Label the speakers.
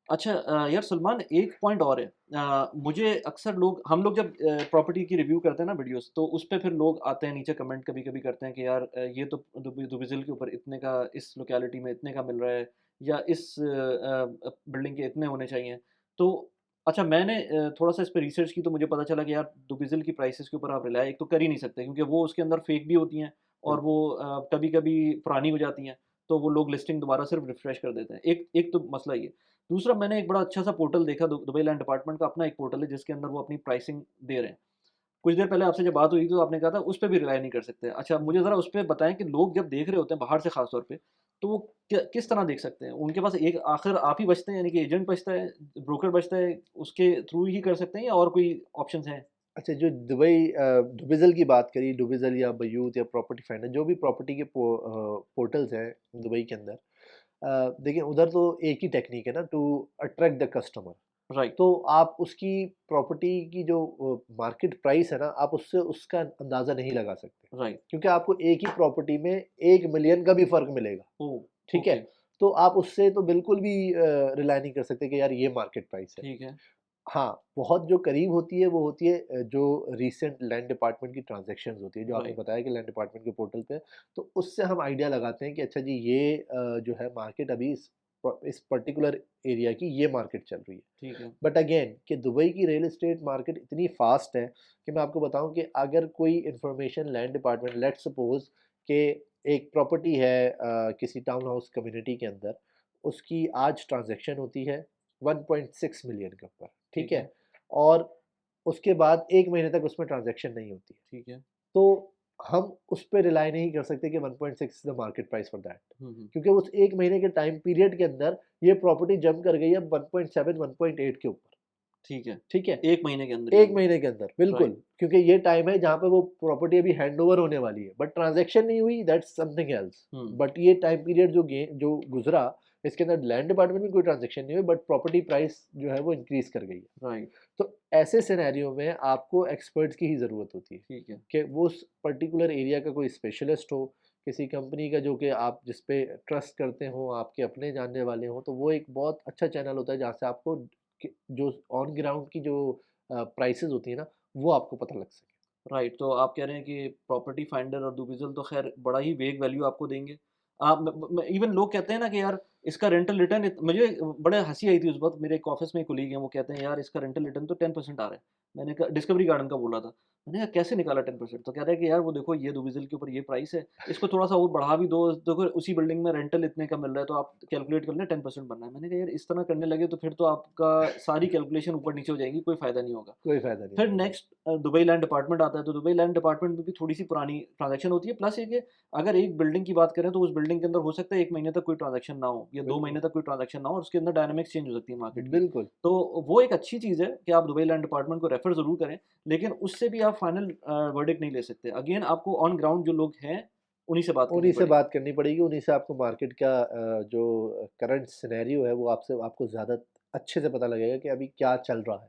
Speaker 1: अच्छा यार सलमान, एक पॉइंट और है। मुझे अक्सर हम लोग जब प्रॉपर्टी की रिव्यू करते हैं ना वीडियोस, तो उस पे फिर लोग आते हैं नीचे कमेंट कभी कभी करते हैं कि यार ये तो दुबिज़िल के ऊपर इतने का, इस लोकेलिटी में इतने का मिल रहा है, या इस बिल्डिंग के इतने होने चाहिए। तो अच्छा, मैंने थोड़ा सा इस पे रिसर्च की, तो मुझे पता चला कि यार दुबिज़िल की प्राइसेस के ऊपर आप रिलाय एक तो कर ही नहीं सकते, क्योंकि वो उसके अंदर फेक भी होती हैं, और वो कभी कभी पुरानी हो जाती हैं। तो वो लोग लिस्टिंग दोबारा सिर्फ रिफ्रेश कर देते हैं। एक एक तो मसला ये। दूसरा, मैंने एक बड़ा अच्छा-सा पोर्टल देखा, दुबई लैंड डिपार्टमेंट का अपना एक पोर्टल है, जिसके अंदर वो अपनी प्राइसिंग दे रहे हैं। कुछ देर पहले आपसे जब बात हुई थी, तो आपने कहा था उस पे भी रिलाय नहीं कर सकते। अच्छा, मुझे ज़रा उस पे बताएँ कि लोग जब देख रहे होते हैं बाहर से ख़ास तौर पे, तो वो किस तरह देख सकते हैं? उनके पास एक आखिर आप ही बचते हैं, यानी कि एजेंट बचता है, ब्रोकर बचता है, उसके थ्रू ही कर सकते हैं, या और कोई ऑप्शंस हैं?
Speaker 2: अच्छा, जो दुबेज़ल की बात करी, दुबेज़ल या बयूत या प्रॉपर्टी फाइंडर, जो भी प्रॉपर्टी के पोर्टल्स हैं दुबई के अंदर, देखिए उधर तो एक ही टेक्नीक है ना, to attract the customer.
Speaker 1: Right,
Speaker 2: तो आप उसकी प्रॉपर्टी की जो मार्केट प्राइस है ना, आप उससे उसका अंदाज़ा नहीं लगा सकते,
Speaker 1: राइट।
Speaker 2: क्योंकि आपको एक ही प्रॉपर्टी में 1 मिलियन का भी फ़र्क मिलेगा।
Speaker 1: ओह!
Speaker 2: ठीक है?
Speaker 1: ओके,
Speaker 2: तो आप उससे तो बिल्कुल भी रिलाय नहीं कर सकते कि यार ये मार्केट प्राइस है।
Speaker 1: ठीक है।
Speaker 2: हाँ, बहुत जो करीब होती है वो होती है जो रीसेंट लैंड डिपार्टमेंट की ट्रांज़ैक्शंस होती है, जो आपने
Speaker 1: राइट,
Speaker 2: बताया कि लैंड डिपार्टमेंट के पोर्टल पे, तो उससे हम आइडिया लगाते हैं कि अच्छा जी ये जो है मार्केट अभी इस पर्टिकुलर एरिया की ये मार्केट चल रही है।
Speaker 1: ठीक है।
Speaker 2: बट अगेन कि दुबई की रियल एस्टेट मार्केट इतनी फ़ास्ट है कि मैं आपको बताऊँ कि अगर कोई information land department, let's suppose कि एक प्रॉपर्टी है किसी टाउन हाउस कम्युनिटी के अंदर, उसकी आज ट्रांज़ैक्शन होती है 1.6 मिलियन के ऊपर, ठीक
Speaker 1: ठीक
Speaker 2: है?
Speaker 1: है,
Speaker 2: और उसके बाद 1 महीने तक उसमें ट्रांज़ैक्शन नहीं होती है।
Speaker 1: ठीक है।
Speaker 2: तो हम उस पे रिलाय नहीं कर सकते कि 1.6 is the market price for that,
Speaker 1: हुँ, हुँ।
Speaker 2: क्योंकि उस 1 महीने के टाइम पीरियड के अंदर ये प्रॉपर्टी जंप कर गई है 1.7 1.8 के ऊपर,
Speaker 1: ठीक है।
Speaker 2: ठीक है?
Speaker 1: 1 महीने के अंदर ही
Speaker 2: 1
Speaker 1: अंदर।
Speaker 2: महीने के अंदर, बिल्कुल,
Speaker 1: राइट,
Speaker 2: क्योंकि ये टाइम है जहाँ पे वो प्रॉपर्टी अभी हैंडओवर होने वाली है, बट ट्रांज़ैक्शन नहीं हुई, that's something else.
Speaker 1: Hmm.
Speaker 2: But ये टाइम पीरियड जो गुज़रा, इसके अंदर लैंड डिपार्टमेंट में कोई ट्रांज़ैक्शन नहीं हुई, बट प्रॉपर्टी प्राइस जो है वो इंक्रीज़ कर गई है।
Speaker 1: राइट,
Speaker 2: तो ऐसे सिनेरियो में आपको एक्सपर्ट्स की ही ज़रूरत होती है,
Speaker 1: ठीक है।
Speaker 2: कि वो उस पर्टिकुलर एरिया का कोई स्पेशलिस्ट हो, किसी कंपनी का जो कि आप जिस पे ट्रस्ट करते हो, आपके अपने जानने वाले हों, तो वो एक बहुत अच्छा चैनल होता है जहाँ से आपको जो ऑन ग्राउंड की जो प्राइसेस होती है ना, वो आपको पता लग सके।
Speaker 1: राइट, तो आप कह रहे हैं कि प्रॉपर्टी फाइंडर और डुबिज़ल तो ख़ैर बड़ा ही वेग वैल्यू आपको देंगे। आप म इवन लोग कहते हैं ना कि यार इसका रेंटल रिटर्न मुझे बड़े हँसी आई थी उस वक़्त। मेरे एक ऑफ़िस में एक कोलीग हैं, वो कहते हैं यार इसका रेंटल रिटर्न तो 10% आ रहा है। मैंने कहा डिस्कवरी गार्डन का बोला था। मैंने कहा कैसे निकाला 10%? तो कह रहा है कि यार वो देखो, ये डुबिज़ल के ऊपर ये प्राइस है, इसको थोड़ा-सा और बढ़ा भी दो, देखो उसी बिल्डिंग में रेंटल इतने का मिल रहा है, तो आप कैलकुलेट कर लें 10% बनना है। मैंने कहा यार इस तरह करने लगे तो फिर तो आपका सारी कैलकुलेशन ऊपर-नीचे हो जाएगी, कोई फ़ायदा नहीं होगा।
Speaker 2: कोई फ़ायदा नहीं
Speaker 1: फिर
Speaker 2: होगा, बिल्कुल।
Speaker 1: नेक्स्ट दुबई लैंड डिपार्टमेंट आता है, तो दुबई लैंड डिपार्टमेंट में भी थोड़ी-सी पुरानी ट्रांज़ैक्शन होती है, प्लस ये कि अगर एक बिल्डिंग की बात करें, तो उस बिल्डिंग के अंदर हो सकता है 1 महीने तक कोई ट्रांज़ैक्शन ना हो, या 2
Speaker 2: बिल्कुल,
Speaker 1: महीने तक कोई ट्रांज़ैक्शन ना हो, और उसके अंदर डायनामिक्स चेंज हो सकती है मार्केट की।
Speaker 2: बिल्कुल।
Speaker 1: तो वो एक अच्छी चीज़ है कि आप दुबई लैंड डिपार्टमेंट को रेफ़र ज़रूर करें, लेकिन उससे भी आप फाइनल वर्डिक्ट नहीं ले सकते। अगेन आपको ऑन ग्राउंड जो लोग हैं, उन्हीं से बात करनी
Speaker 2: उन्हीं से
Speaker 1: पड़ेगी।
Speaker 2: बात करनी पड़ेगी, उन्हीं से आपको मार्केट का जो करंट सिनेरियो है, वो आपको ज़्यादा अच्छे से पता लगेगा कि अभी क्या चल रहा है।